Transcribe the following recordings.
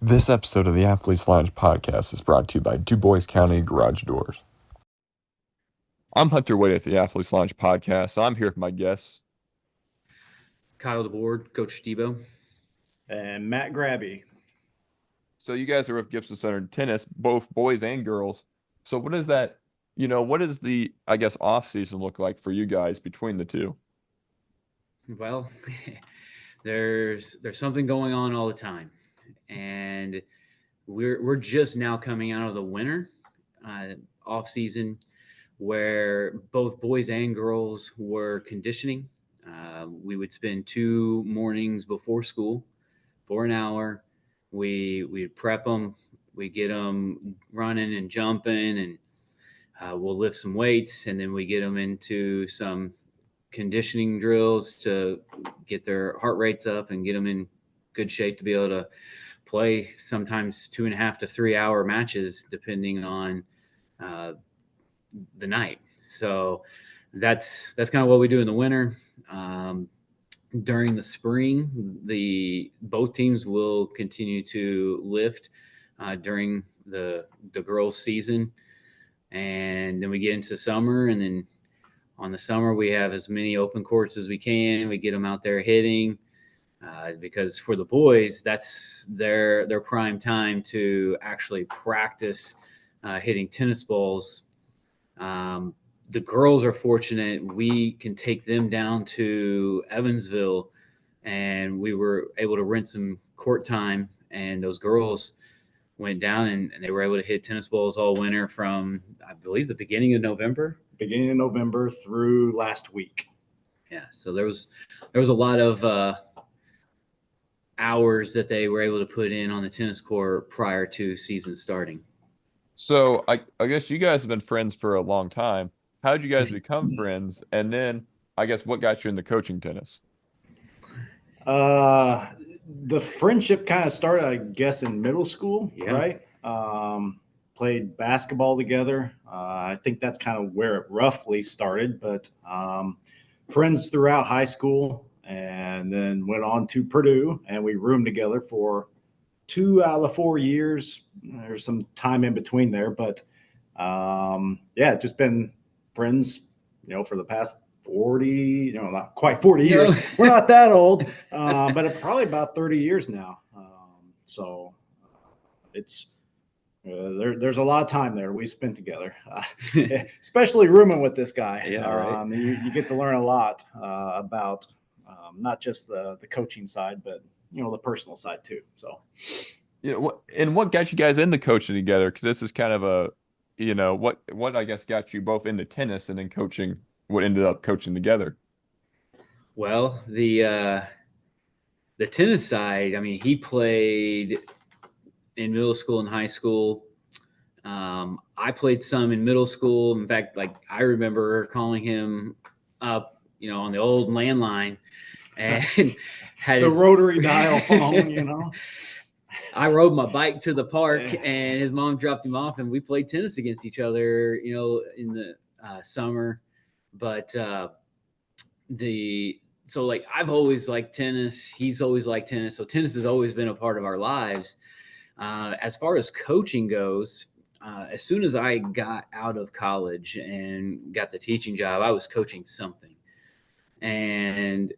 This episode of the Athletes Lounge podcast is brought to you by Dubois County Garage Doors. I'm Hunter Wade at the Athletes Lounge podcast. I'm here with my guests. Kyle DeBo, Coach DeBo. And Matt Grabbe. So you guys are with Gibson Center in tennis, both boys and girls. So what is that, what does the, off season look like for you guys between the two? Well, there's something going on all the time. And we're just now coming out of the winter off season where both boys and girls were conditioning. We would spend 2 mornings before school for an hour. We'd prep them, we get them running and jumping, and we'll lift some weights, and then we get them into some conditioning drills to get their heart rates up and get them in good shape to be able to play sometimes 2.5 to 3 hour matches depending on the night. So that's kind of what we do in the winter. During the spring, both teams will continue to lift during the girls' season, and then we get into summer, and then on the summer we have as many open courts as we can. We get them out there hitting. Because for the boys, that's their prime time to actually practice hitting tennis balls. The girls are fortunate. We can take them down to Evansville, and we were able to rent some court time, and those girls went down and they were able to hit tennis balls all winter from, I believe, the beginning of November. Beginning of November through last week. Yeah, so there was a lot of hours that they were able to put in on the tennis court prior to season starting. So I guess you guys have been friends for a long time. How did you guys become friends? And then what got you into coaching tennis? The friendship kind of started, I guess, in middle school, right? Played basketball together. I think that's kind of where it roughly started, but friends throughout high school, and then went on to Purdue, and we roomed together for 2 out of the 4 years. There's some time in between there, but just been friends, for the past 40, not quite 40 years. We're not that old, but probably about 30 years now. So it's there's a lot of time there we spent together, especially rooming with this guy. Yeah, right. You get to learn a lot about not just the coaching side, but the personal side too. So, what got you guys into coaching together? Because this is kind of a, what I guess got you both into tennis and then coaching. What ended up coaching together? Well, the tennis side, I mean, he played in middle school and high school. I played some in middle school. In fact, I remember calling him up, on the old landline, and had the rotary dial phone, I rode my bike to the park, and his mom dropped him off, and we played tennis against each other, in the summer. But I've always liked tennis. He's always liked tennis. So tennis has always been a part of our lives. As far as coaching goes, as soon as I got out of college and got the teaching job, I was coaching something. And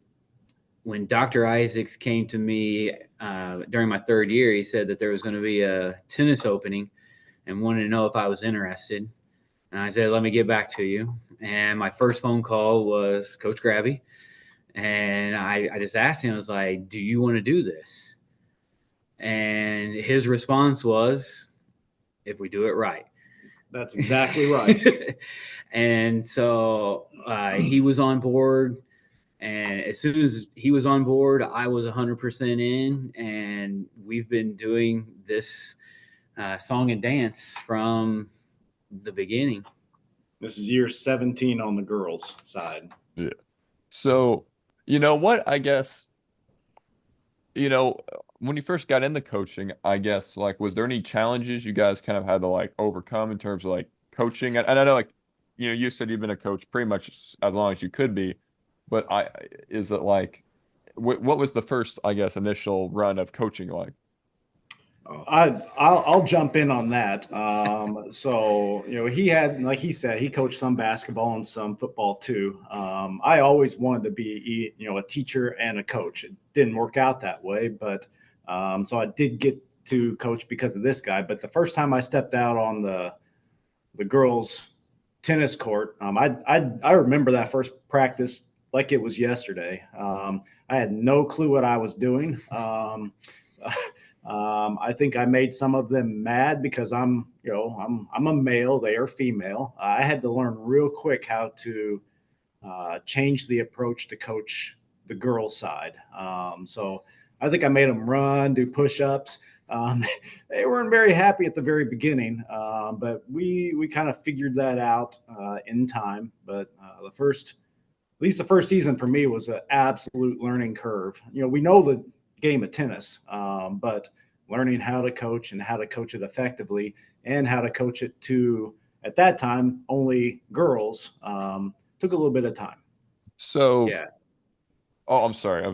when Dr. Isaacs came to me during my 3rd year, he said that there was going to be a tennis opening and wanted to know if I was interested. And I said, let me get back to you. And my first phone call was Coach Grabbe. And I just asked him, I was like, do you want to do this? And his response was, if we do it right. That's exactly right. And so he was on board. And as soon as he was on board, I was 100% in. And we've been doing this song and dance from the beginning. This is year 17 on the girls' side. Yeah. So, I guess, when you first got into coaching, was there any challenges you guys kind of had to overcome in terms of coaching? And I know you said you've been a coach pretty much as long as you could be, but what was the first, initial run of coaching like? I'll jump in on that. So he had, like he said, he coached some basketball and some football too. I always wanted to be a teacher and a coach. It didn't work out that way, but so I did get to coach because of this guy. But the first time I stepped out on the girls' tennis court, I remember that first practice like it was yesterday. I had no clue what I was doing. I think I made some of them mad because I'm a male, they are female. I had to learn real quick how to change the approach to coach the girls' side. So I think I made them run, do push-ups. They weren't very happy at the very beginning, but we kind of figured that out in time. But at least the first season for me was an absolute learning curve. We know the game of tennis, but learning how to coach and how to coach it effectively and how to coach it to, at that time, only girls took a little bit of time. So, Yeah. oh, I'm sorry.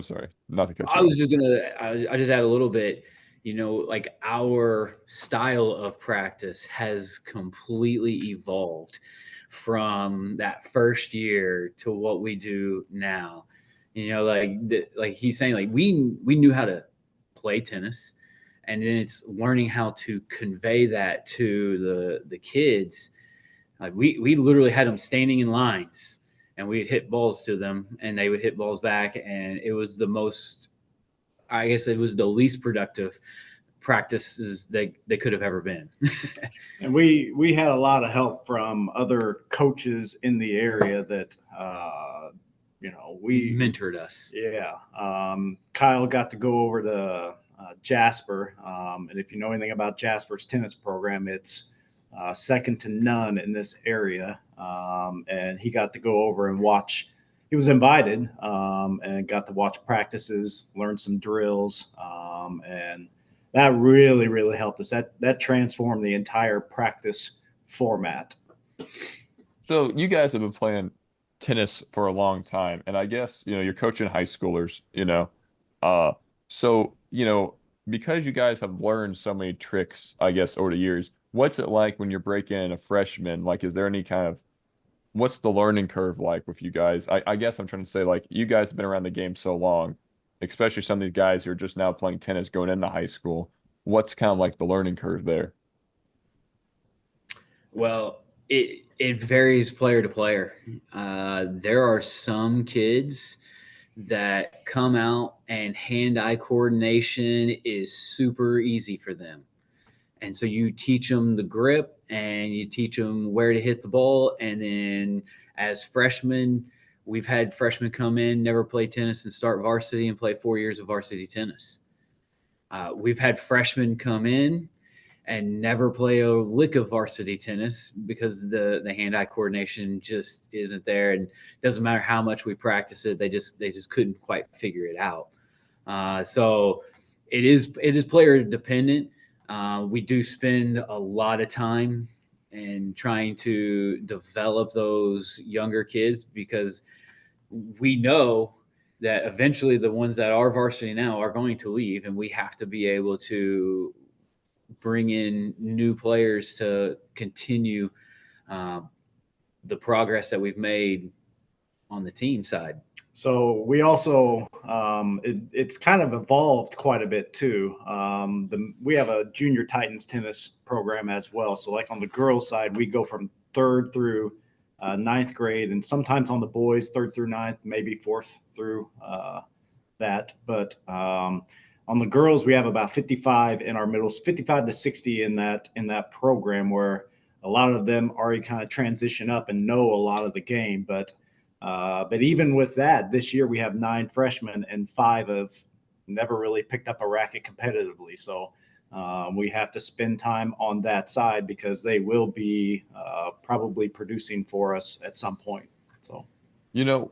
Not to cut I you was off. just gonna, I just add a little bit, like our style of practice has completely evolved from that first year to what we do now. Like he's saying, like we knew how to play tennis, and then it's learning how to convey that to the kids. Like we literally had them standing in lines, and we'd hit balls to them, and they would hit balls back, and it was the most, I guess it was the least productive practices they could have ever been. And we had a lot of help from other coaches in the area that we mentored us. Yeah, Kyle got to go over to Jasper, and if you know anything about Jasper's tennis program, it's second to none in this area. And he got to go over and watch. He was invited and got to watch practices, learn some drills, and that really, really helped us. That transformed the entire practice format. So you guys have been playing tennis for a long time, and I guess you're coaching high schoolers. Uh, so because you guys have learned so many tricks, I guess over the years, what's it like when you're breaking in a freshman? Like, is there any kind of what's the learning curve like with you guys? I guess I'm trying to say, like, you guys have been around the game so long, especially some of these guys who are just now playing tennis going into high school. What's kind of like the learning curve there? Well, it varies player to player. There are some kids that come out and hand-eye coordination is super easy for them. And so you teach them the grip and you teach them where to hit the ball. And then as freshmen, we've had freshmen come in, never play tennis, and start varsity and play 4 years of varsity tennis. We've had freshmen come in and never play a lick of varsity tennis because the hand-eye coordination just isn't there, and doesn't matter how much we practice it, they just couldn't quite figure it out. So it is player dependent. We do spend a lot of time in trying to develop those younger kids because we know that eventually the ones that are varsity now are going to leave, and we have to be able to bring in new players to continue the progress that we've made on the team side. So we also it's kind of evolved quite a bit too. We have a junior Titans tennis program as well. So like on the girls side, we go from third through ninth grade, and sometimes on the boys third through ninth, maybe fourth through that. But on the girls, we have about 55 in our middles, 55 to 60 in that program, where a lot of them already kind of transition up and know a lot of the game. But even with that, this year we have 9 freshmen and 5 have never really picked up a racket competitively. So we have to spend time on that side because they will be probably producing for us at some point. So,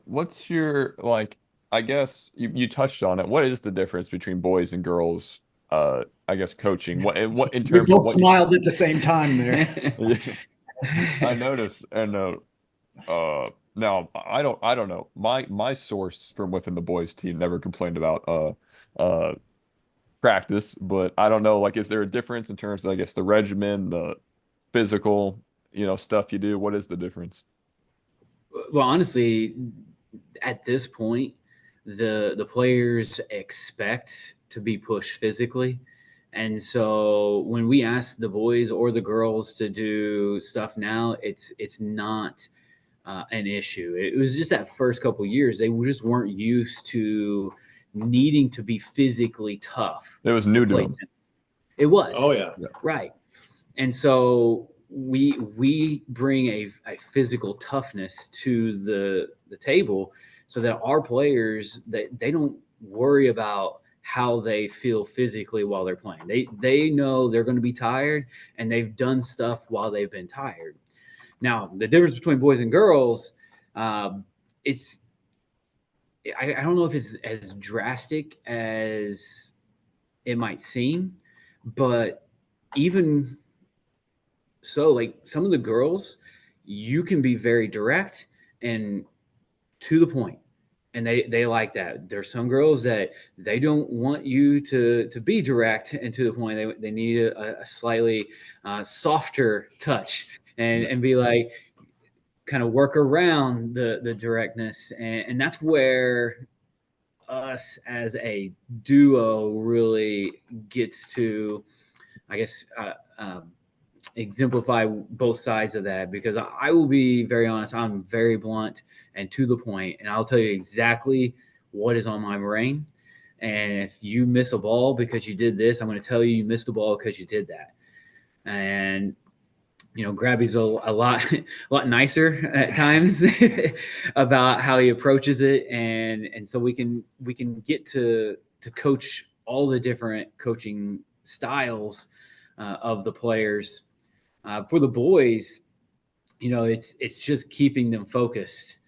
What's your like? I guess you touched on it. What is the difference between boys and girls? I guess coaching. What in we terms of both what you? smiled at the same time there. I noticed, and now I don't know. My source from within the boys team never complained about practice, but I don't know, like, is there a difference in terms of, I guess, the regimen, the physical, stuff you do? What is the difference? Well, honestly, at this point, the players expect to be pushed physically. And so when we ask the boys or the girls to do stuff now, it's not an issue. It was just that first couple of years they just weren't used to needing to be physically tough It was to new to play them. tennis. It was. Oh yeah. Right. And so we bring a physical toughness to the table so that our players they don't worry about how they feel physically while they're playing. They know they're going to be tired and they've done stuff while they've been tired. Now, the difference between boys and girls, it's I don't know if it's as drastic as it might seem, but even so, like some of the girls, you can be very direct and to the point, and they like that. There's some girls that they don't want you to be direct and to the point. They need a slightly softer touch and be like kind of work around the directness, and that's where us as a duo really gets to, I guess. Exemplify both sides of that, because I will be very honest. I'm very blunt and to the point, and I'll tell you exactly what is on my brain. And if you miss a ball because you did this, I'm going to tell you missed a ball because you did that. And Grabbe's a lot a lot nicer at times about how he approaches it, and so we can get to coach all the different coaching styles of the players. For the boys, it's just keeping them focused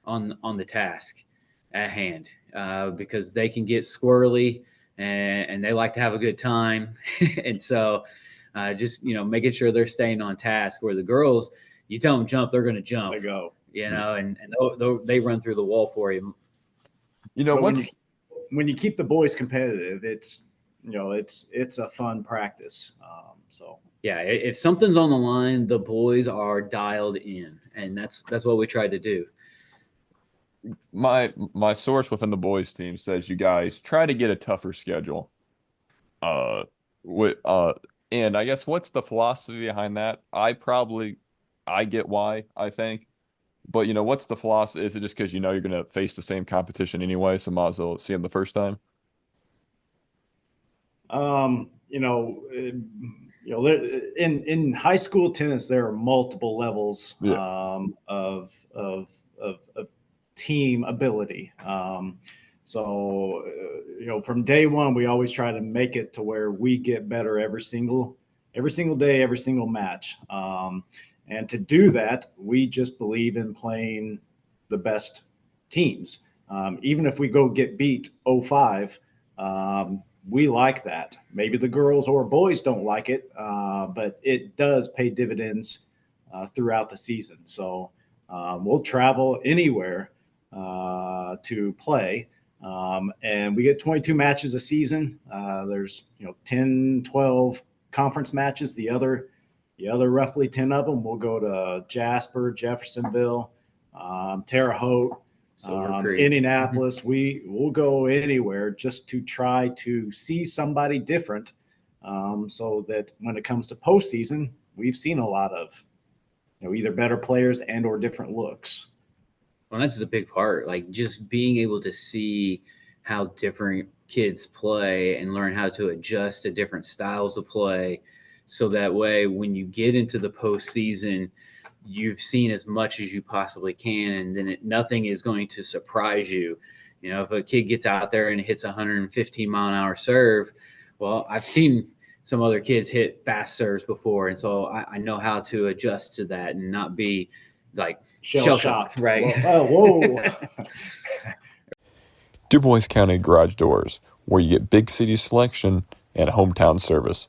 on the task at hand, because they can get squirrely and they like to have a good time. And so just making sure they're staying on task. Where the girls, you tell them jump, they're going to jump. They go. And they run through the wall for you. When you keep the boys competitive, it's a fun practice. Yeah, if something's on the line, the boys are dialed in, and that's what we tried to do. My source within the boys team says you guys try to get a tougher schedule. And I guess what's the philosophy behind that? I get why, I think. But what's the philosophy? Is it just because you're going to face the same competition anyway, so might as well see them the first time? In high school tennis, there are multiple levels of team ability. From day one, we always try to make it to where we get better every single day, every single match. And to do that, we just believe in playing the best teams. Even if we go get beat 0-5, we like that. Maybe the girls or boys don't like it, but it does pay dividends throughout the season. So we'll travel anywhere to play. And we get 22 matches a season. There's 10, 12 conference matches. The other roughly 10 of them will go to Jasper, Jeffersonville, Terre Haute, Indianapolis. We'll go anywhere just to try to see somebody different, so that when it comes to postseason, we've seen a lot of either better players and or different looks. Well, that's the big part, like just being able to see how different kids play and learn how to adjust to different styles of play. So that way, when you get into the postseason, you've seen as much as you possibly can, and then nothing is going to surprise you. If a kid gets out there and hits 115-mile-an-hour serve, well, I've seen some other kids hit fast serves before, and so I know how to adjust to that and not be like shell shocked, right? Whoa. Dubois County Garage Doors, where you get big city selection and hometown service.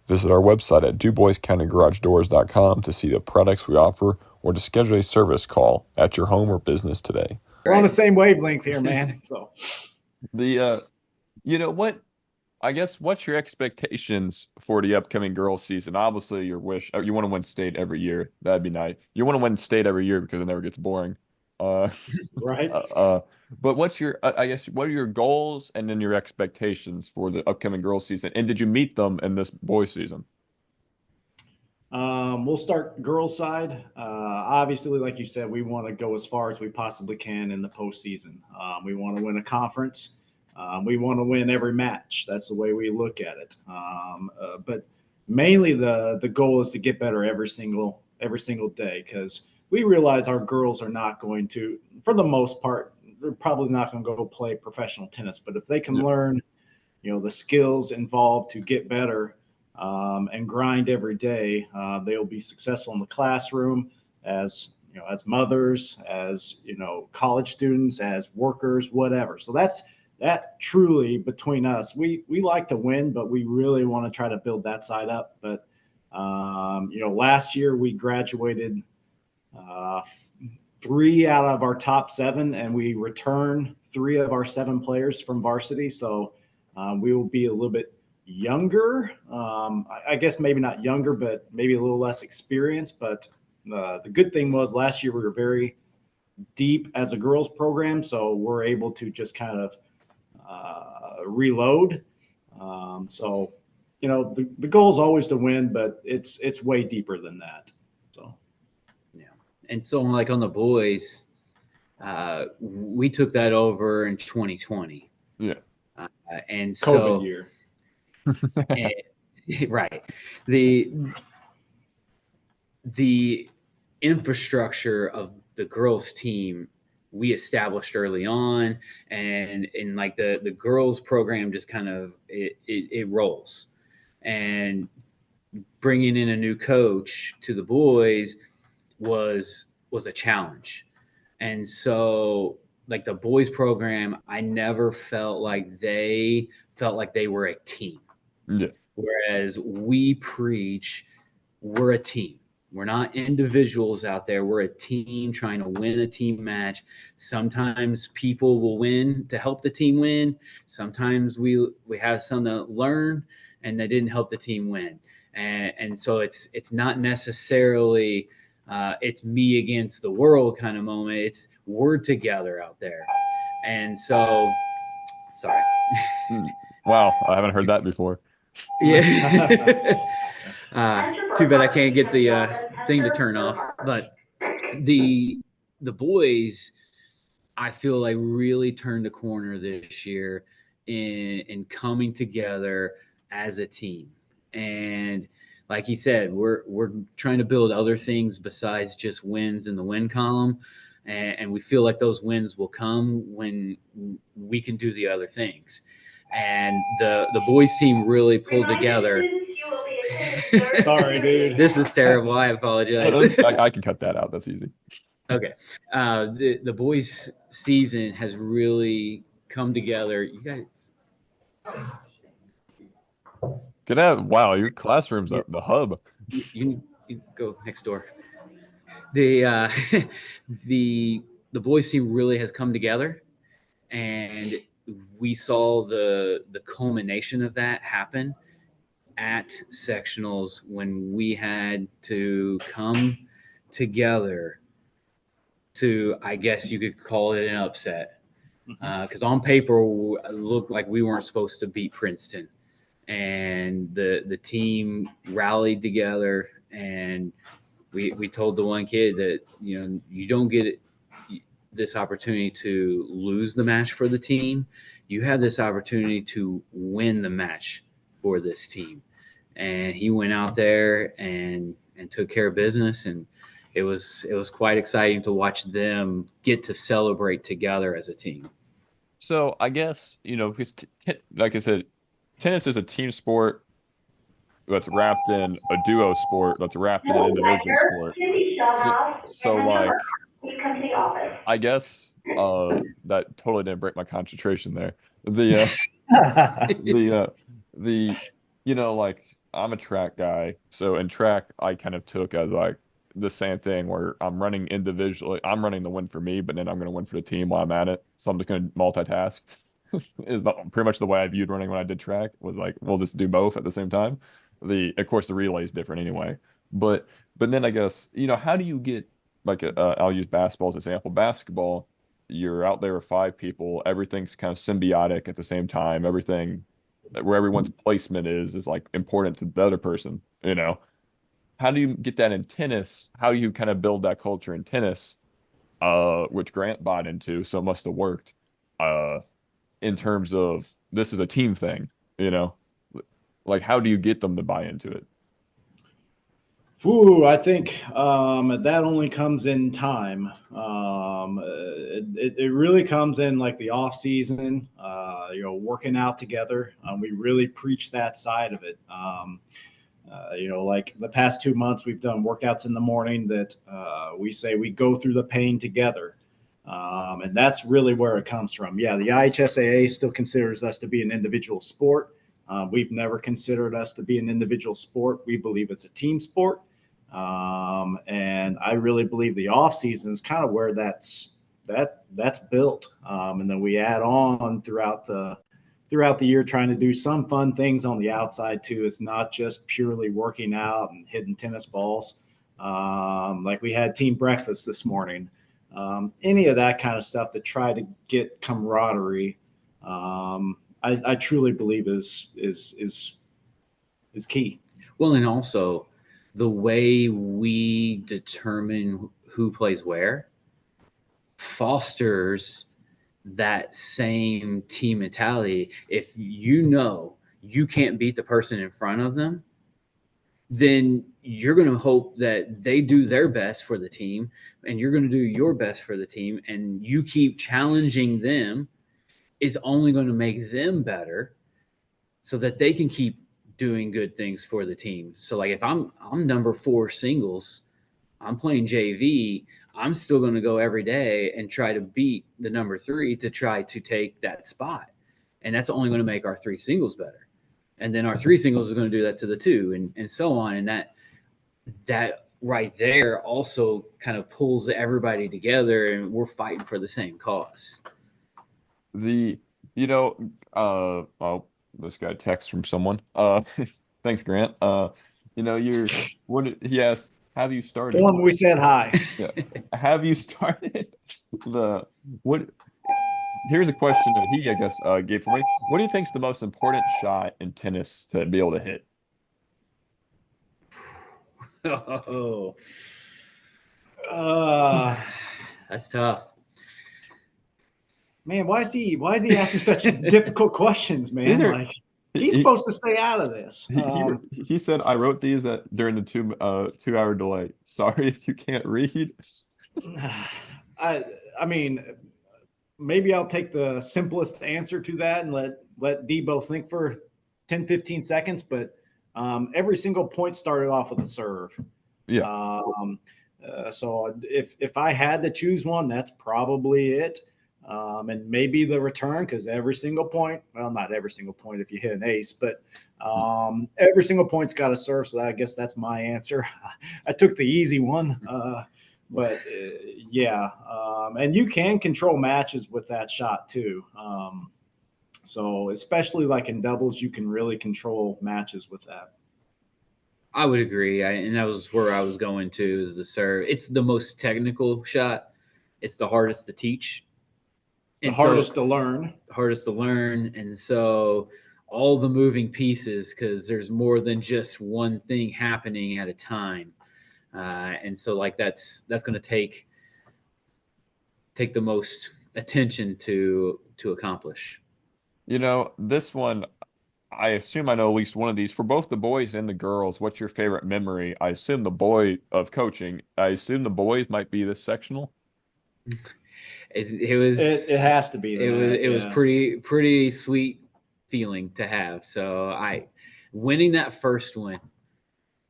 Visit our website at DuboisCountyGarageDoors.com to see the products we offer or to schedule a service call at your home or business today. We're on the same wavelength here, man. So what I guess what's your expectations for the upcoming girls season? Obviously, your wish you want to win state every year. That'd be nice. You want to win state every year because it never gets boring. Uh, Right. uh, but what's your I guess what are your goals and then your expectations for the upcoming girls season? And did you meet them in this boys season? We'll start girls' side. Obviously, like you said, we want to go as far as we possibly can in the postseason. We want to win a conference. We want to win every match. That's the way we look at it. But mainly, the goal is to get better every single day, because we realize our girls are not going to, for the most part, they're probably not going to go play professional tennis. But if they can Yeah. learn, the skills involved to get better, and grind every day, they'll be successful in the classroom, as as mothers, as college students, as workers, whatever. So that truly between us. We like to win, but we really want to try to build that side up. But last year we graduated uh, 3 out of our top 7, and we returned 3 of our 7 players from varsity. So we will be a little bit younger. I guess maybe not younger, but maybe a little less experienced. But the good thing was last year we were very deep as a girls program, so we're able to just kind of reload. So the goal is always to win, but it's way deeper than that. So Yeah. And so like on the boys, we took that over in 2020. Yeah. And COVID so year. right. The infrastructure of the girls team we established early on, and like the girls program just kind of it rolls. And bringing in a new coach to the boys was a challenge. And so like the boys program, I never felt like they were a team. Yeah. Whereas we preach, we're a team. We're not individuals out there. We're a team trying to win a team match. Sometimes people will win to help the team win. Sometimes we have some that learn and they didn't help the team win. And so it's not necessarily it's me against the world kind of moment. It's we're together out there. And so, sorry. Wow, I haven't heard that before. Yeah. Too bad I can't get the thing to turn off. But the boys, I feel like really turned a corner this year in coming together as a team. And like he said, we're trying to build other things besides just wins in the win column. And we feel like those wins will come when we can do the other things. And the boys team really pulled together. Sorry, dude. This is terrible. I apologize. I can cut that out. That's easy. Okay. The boys season has really come together. You guys. Good at wow, your classroom's the hub. You go next door. The the boys team really has come together, and we saw the culmination of that happen at sectionals when we had to come together to, I guess you could call it an upset, because on paper it looked like we weren't supposed to beat Princeton, and the team rallied together, and we told the one kid that you don't get this opportunity to lose the match for the team. You have this opportunity to win the match for this team. And he went out there and took care of business, and it was quite exciting to watch them get to celebrate together as a team. So I guess because like I said, tennis is a team sport that's wrapped in a duo sport that's wrapped in an individual sport. So like, I guess that totally didn't break my concentration there. The the like I'm a track guy, so in track I kind of took as like the same thing where I'm running individually. I'm running the win for me, but then I'm going to win for the team while I'm at it. So I'm just going to multitask. is pretty much the way I viewed running when I did track, was like, we'll just do both at the same time. Of course, the relay is different anyway, but then I guess, how do you get like I'll use basketball as an example. Basketball, you're out there with five people, everything's kind of symbiotic at the same time. Everything where everyone's placement is like important to the other person, How do you get that in tennis? How do you kind of build that culture in tennis, which Grant bought into, so it must have worked, uh, in terms of this is a team thing, you know? Like, how do you get them to buy into it? Ooh, I think that only comes in time. It really comes in like the off season, working out together. We really preach that side of it. Like the past 2 months, we've done workouts in the morning that we say we go through the pain together. And that's really where it comes from. Yeah, the IHSAA still considers us to be an individual sport. We've never considered us to be an individual sport. We believe it's a team sport. And I really believe the off season is kind of where that's built. And then we add on throughout the year, trying to do some fun things on the outside too. It's not just purely working out and hitting tennis balls. Like we had team breakfast this morning. Any of that kind of stuff to try to get camaraderie. I truly believe is key. Well, and also the way we determine who plays where fosters that same team mentality. If you can't beat the person in front of them, then you're going to hope that they do their best for the team, and you're going to do your best for the team, and you keep challenging them is only going to make them better so that they can keep doing good things for the team. So like if I'm number 4 singles, I'm playing JV, I'm still going to go every day and try to beat the number 3 to try to take that spot. And that's only going to make our 3 singles better. And then our 3 singles is going to do that to the 2 and so on. And that right there also kind of pulls everybody together, and we're fighting for the same cause. Oh, this got a text from someone. Thanks, Grant. He asked, have you started? Tell them we said hi. Yeah. Have you started what? Here's a question that he, I guess, gave for me. What do you think is the most important shot in tennis to be able to hit? Oh, that's tough. Man, why is he asking such difficult questions, man? He's supposed to stay out of this. He said, I wrote these during the 2 hour delay. Sorry if you can't read. I mean, maybe I'll take the simplest answer to that and let DeBo think for 10, 15 seconds. But every single point started off with a serve. Yeah. So if I had to choose one, that's probably it. And maybe the return, because every single point, well, not every single point if you hit an ace, but every single point's got a serve. So I guess that's my answer. I took the easy one. Yeah. And you can control matches with that shot too. So especially like in doubles, you can really control matches with that. I would agree. And that was where I was going to, is the serve. It's the most technical shot. It's the hardest to teach. And hardest to learn. Hardest to learn. And so all the moving pieces, because there's more than just one thing happening at a time. And so like that's going to take the most attention to accomplish. This one, I assume I know at least one of these. For both the boys and the girls, what's your favorite memory? I assume the boy of coaching. I assume the boys might be this sectional. It was. It has to be. It was pretty sweet feeling to have. So winning that first one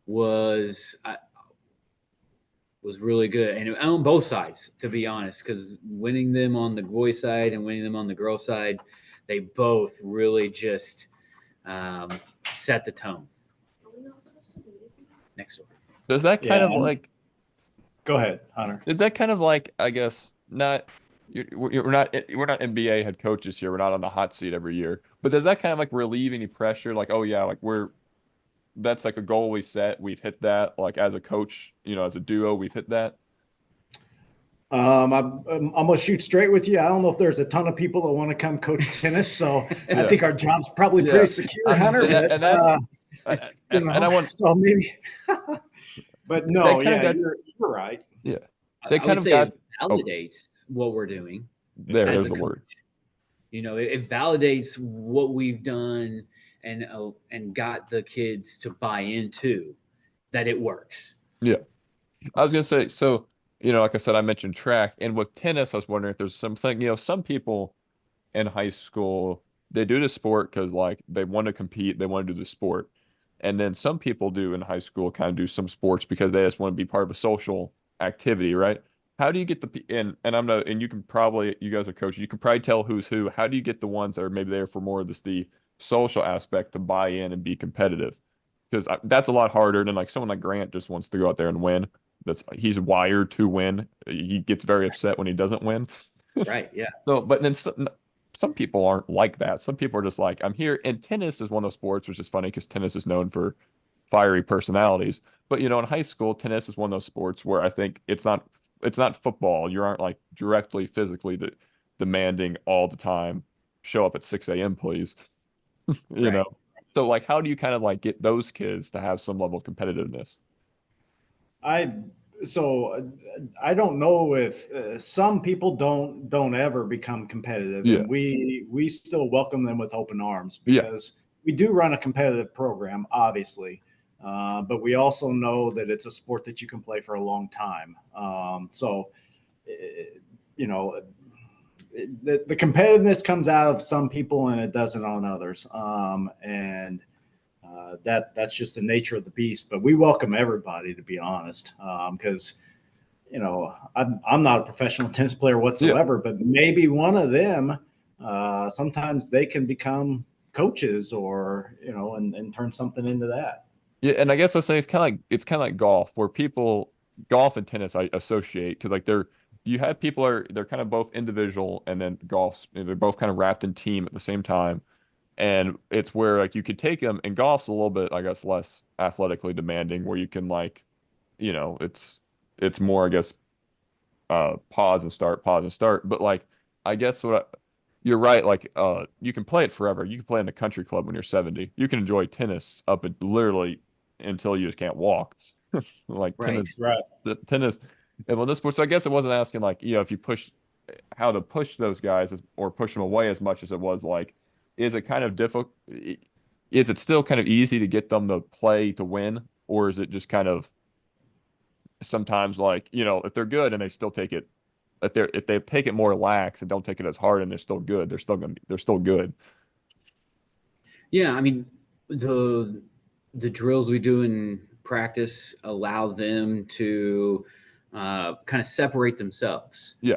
was really good, and on both sides, to be honest, because winning them on the boy side and winning them on the girl side, they both really just set the tone. Next door. Does that kind of like? Go ahead, Hunter. Is that kind of like, I guess, not we're not NBA head coaches here. We're not on the hot seat every year. But does that kind of like relieve any pressure? Like, oh yeah, like that's like a goal we set. We've hit that. Like as a coach, as a duo, we've hit that. I'm gonna shoot straight with you. I don't know if there's a ton of people that want to come coach tennis, so I Yeah. think our job's probably Yeah. pretty secure, Hunter. And that's You and I know, want so maybe, but they no, kind of yeah, got you're right. yeah. They I kind would of say got it validates what we're doing there's as a the coach. word. It validates what we've done and got the kids to buy into that it works. Yeah. I was gonna say, so, like I said, I mentioned track, and with tennis, I was wondering if there's something, some people in high school, they do the sport because like they want to compete, they want to do the sport. And then some people do in high school kind of do some sports because they just want to be part of a social activity, right? How do you get and I'm not, and you guys are coaches, you can probably tell who's who. How do you get the ones that are maybe there for more of the social aspect to buy in and be competitive? Because that's a lot harder than like someone like Grant just wants to go out there and win. He's wired to win. He gets very upset when he doesn't win. Right. Yeah. So, but then some people aren't like that. Some people are just like, I'm here. And tennis is one of those sports, which is funny because tennis is known for fiery personalities. But in high school, tennis is one of those sports where I think it's not football. You aren't like directly physically demanding all the time. Show up at 6 a.m., please. You Right. know. So like, how do you kind of like get those kids to have some level of competitiveness? I I don't know if some people don't ever become competitive, Yeah. and we still welcome them with open arms Yeah. because we do run a competitive program, obviously, but we also know that it's a sport that you can play for a long time. Eh, you know, the competitiveness comes out of some people and it doesn't on others, and that's just the nature of the beast. But we welcome everybody, to be honest, because I'm not a professional tennis player Yeah. whatsoever, but maybe one of them, sometimes they can become coaches or and turn something into that. Yeah, and I guess I was saying it's kind of like golf, where golf and tennis I associate because like you have people they're kind of both individual, and then they're both kind of wrapped in team at the same time, and it's where like you could take them, and golf's a little bit I guess less athletically demanding, where you can like it's more I guess pause and start, but like I guess you're right, like you can play it forever. You can play in the country club when you're 70. You can enjoy tennis up and literally until you just can't walk. Like Right. Right. tennis and well this sports, so I guess it wasn't asking like if you push how to push those guys or push them away as much as it was like is it kind of difficult, is it still kind of easy to get them to play to win, or is it just kind of sometimes like if they're good and they still take it, if they take it more lax and don't take it as hard and they're still good, they're still good. Yeah. I mean, the drills we do in practice allow them to kind of separate themselves. Yeah.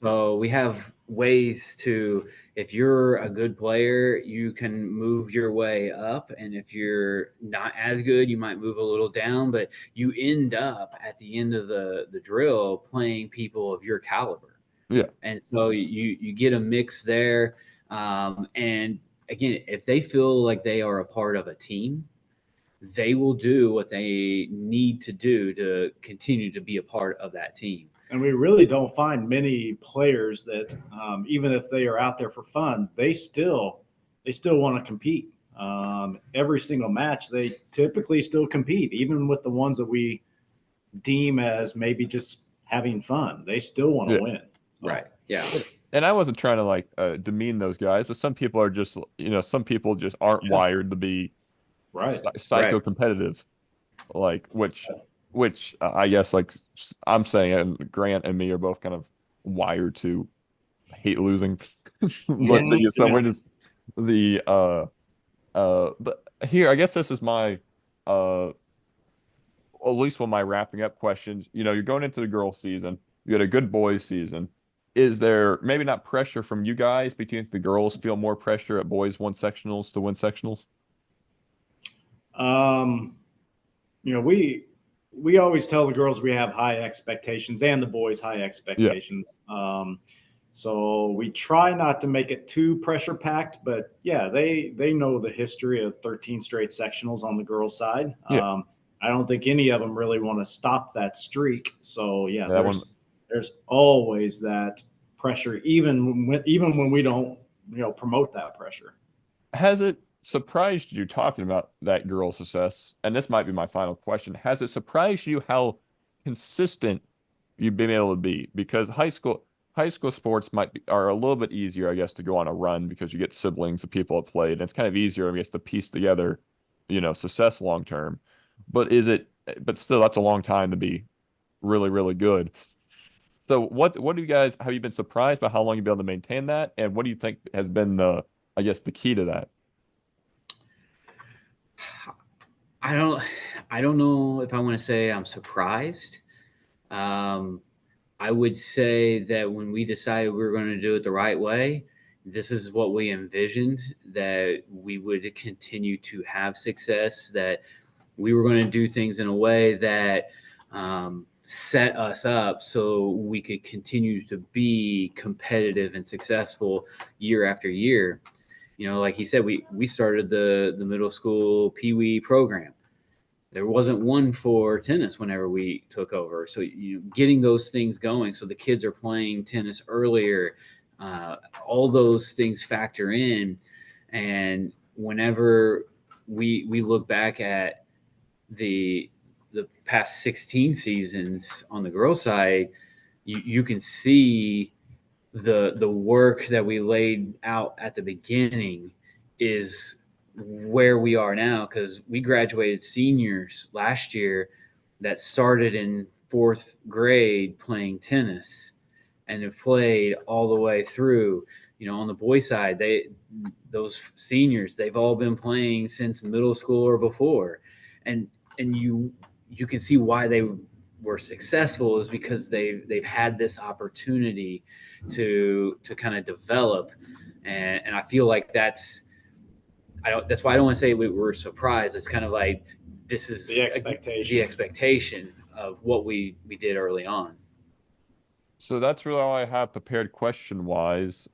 So we have ways to, if you're a good player, you can move your way up. And if you're not as good, you might move a little down, but you end up at the end of the drill playing people of your caliber. Yeah. And so you get a mix there. And again, if they feel like they are a part of a team, they will do what they need to do to continue to be a part of that team. And we really don't find many players that, even if they are out there for fun, they still want to compete. Every single match, they typically still compete, even with the ones that we deem as maybe just having fun. They still want to Yeah. win. So, Right. Yeah. And I wasn't trying to like demean those guys, but some people are just some people just aren't Yeah. wired to be right. psycho competitive, like which I guess like I'm saying, and Grant and me are both kind of wired to hate losing. But so we're just the but here I guess this is my uh at least one of my wrapping up questions. You're going into the girls season, you had a good boys season. Is there maybe not pressure from you guys, but do you think the girls feel more pressure at boys one sectionals to win sectionals? Um, we always tell the girls we have high expectations and the boys high Yeah. expectations. So we try not to make it too pressure packed, but yeah, they know the history of 13 straight sectionals on the girls' side. Yeah. I don't think any of them really want to stop that streak. So yeah, That one there's always that pressure, even when we don't promote that pressure. has it surprised you talking about that girl success? And this might be my final question. Has it surprised you how consistent you've been able to be? Because high school sports are a little bit easier, I guess, to go on a run because you get siblings of people that played. And it's kind of easier, I guess, to piece together, success long term. But still, that's a long time to be really, really good. So what do you guys have you been surprised by how long you've been able to maintain that? And what do you think has been I guess the key to that? I don't I don't know if I want to say I'm surprised. I would say that when we decided we were going to do it the right way, this is what we envisioned, that we would continue to have success, that we were going to do things in a way that set us up so we could continue to be competitive and successful year after year. Like he said, we started the middle school Pee Wee program. There wasn't one for tennis whenever we took over. So getting those things going, so the kids are playing tennis earlier, all those things factor in. And whenever we look back at the past 16 seasons on the girls' side, you can see the work that we laid out at the beginning is where we are now, because we graduated seniors last year that started in fourth grade playing tennis and have played all the way through. On the boys' side, those seniors, they've all been playing since middle school or before, and you can see why they were successful is because they've had this opportunity to kind of develop, and I feel like that's why I don't want to say we were surprised. It's kind of like this is The expectation. the expectation of what we did early on. So that's really all I have prepared question wise.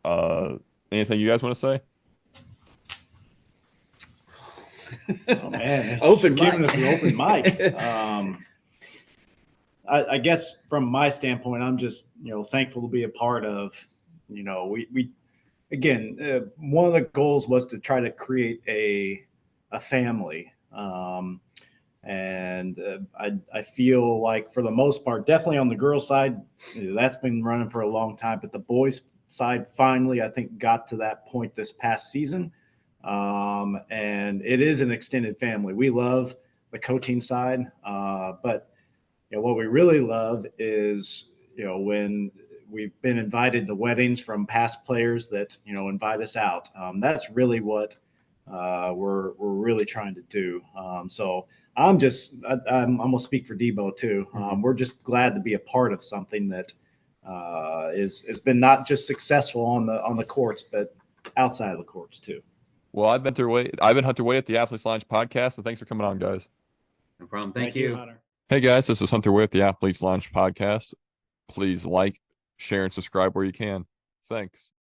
Anything you guys want to say? Oh man, Open giving mic. us an open mic. I guess from my standpoint, I'm just thankful to be a part of. We again, one of the goals was to try to create a family, and I feel like for the most part, definitely on the girls' side, that's been running for a long time. But the boys' side finally, I think, got to that point this past season. And it is an extended family. We love the coaching side, but what we really love is when we've been invited to weddings from past players that invite us out. That's really what we're really trying to do. So I'm gonna speak for DeBo too. We're just glad to be a part of something that has been not just successful on the courts, but outside of the courts too. Well, I've been Hunter Way at the Athletes Lounge podcast, so thanks for coming on, guys. No problem. Thank you. Hunter. Hey guys, this is Hunter Way at the Athletes Lounge podcast. Please like, share, and subscribe where you can. Thanks.